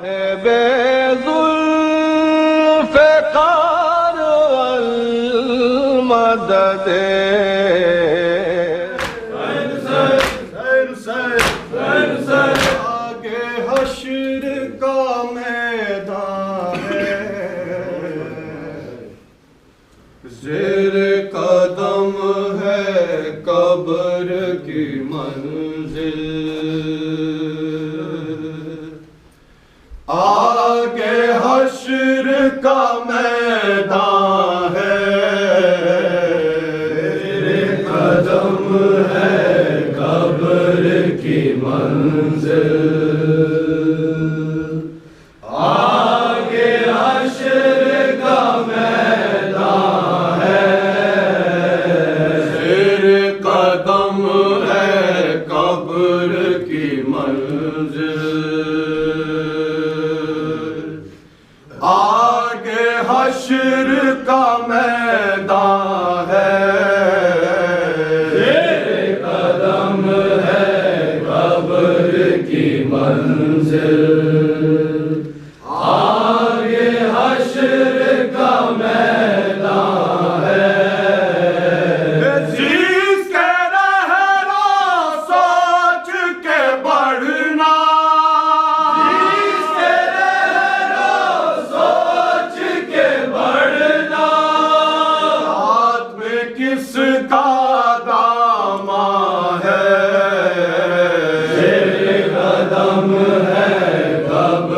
بے ذوالفقار والمدد آگے حشر کا میدان ہے، زیر قدم ہے قبر کی منزل، آگے حشر کا میدان ہے، زیر قدم ہے قبر کی منزل، آگے حشر کا میدان ہے، زیر قدم ہے قبر کی منزل، آگے حشر کا میدان ہے، قبر کی منزل، آگے حشر کا میدان ہے، عزیز کے رہنا سوچ کے بڑھنا، عزیز کے رہنا سوچ کے بڑھنا، ہاتھ میں کس کا دامن ہے، قدم ہے قبر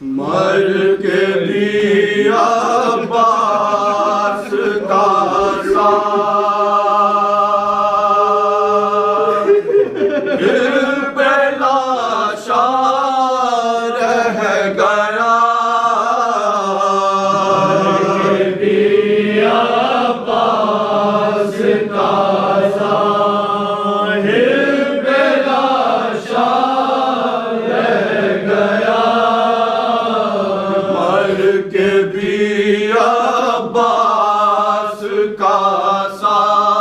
مر کے بھی عباس کا ساتھ دل پہ لاشا رہ گیا عباس کا ساتھ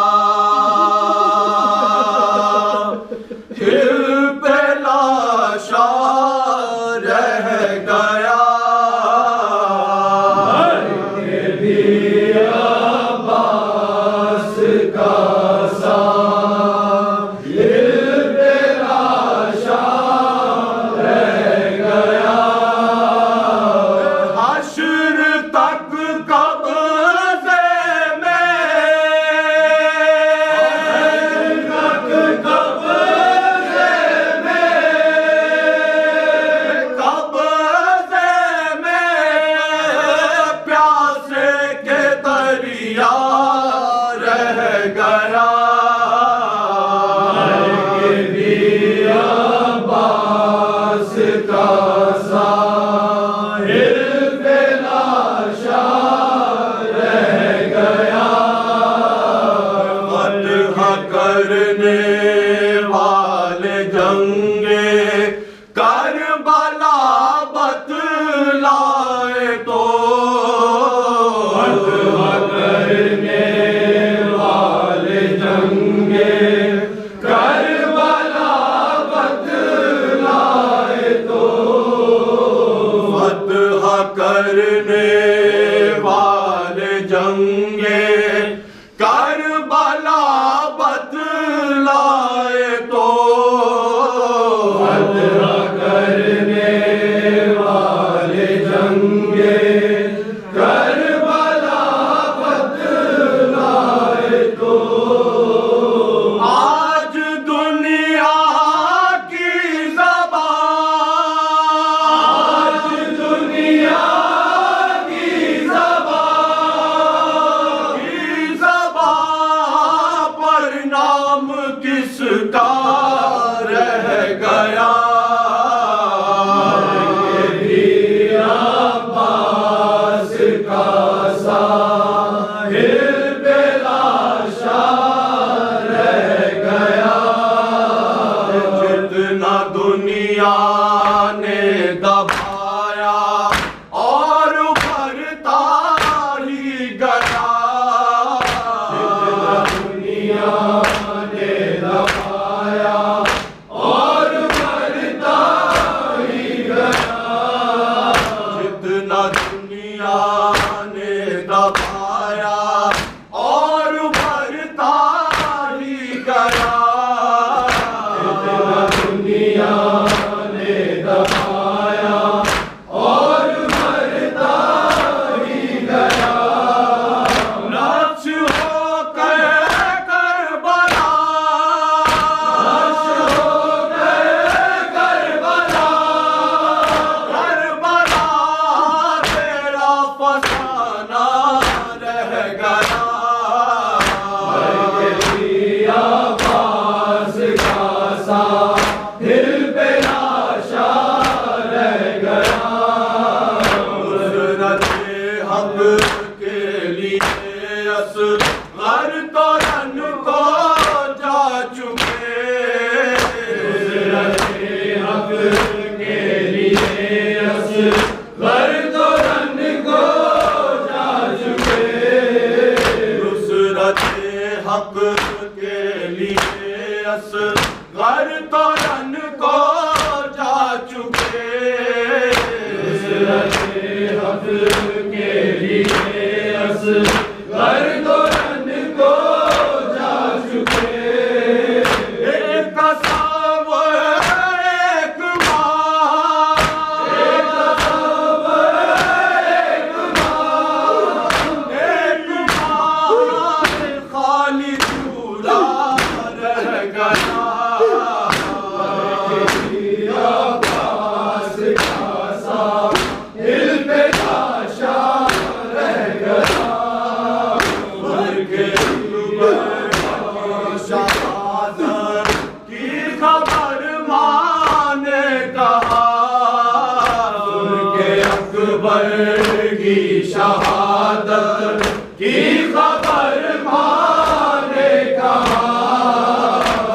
اکبر کی شہادت کی خبر ماں نے کہا،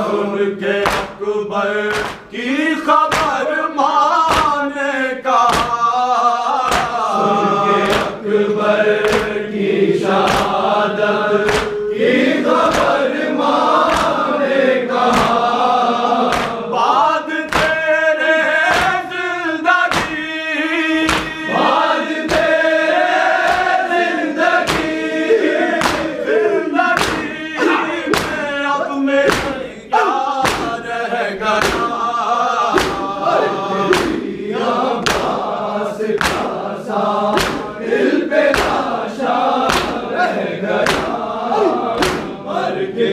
سن کے اکبر کی خبر ماں نے کہا، سن کے اکبر کی شہادت کی خبر ماں نے کہا، بعد تیرے زندگی، بعد تیرے زندگی میں اب میرا کیا رہ گیا، عباس کا ساحل پہ لاشا رہ گیا، مر کے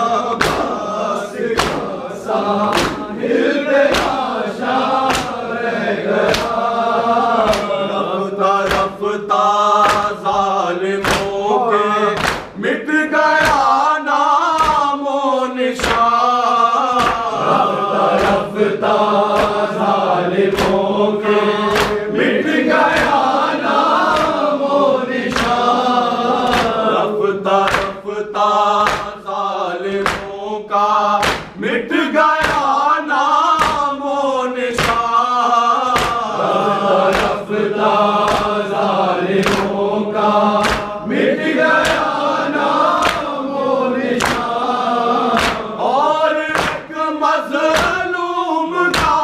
عباس کا ساحل پہ لاشا رہ گیا، رفتہ رفتہ ظالموں کے مٹ گیا نام و نشان، رفتہ رفتہ ظالموں کے مٹ گیا نام و نشان، رفتہ رفتہ ظالموں کا مٹ گیا نام و نشان، رفتہ ظالموں کا مٹ گیا نام و نشان، اور ایک مظلوم کا،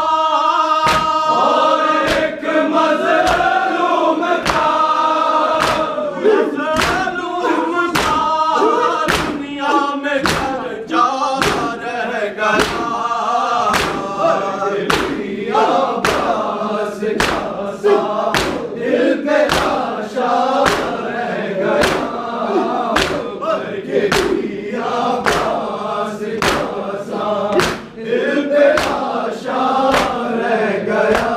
اور ایک مظلوم کا، مظلوم کا دنیا میں چرچا رہ گیا، عباس کا ساحل پہ لاشا رہ گیا، مر کے عباس کا ساحل پہ لاشا رہ گیا،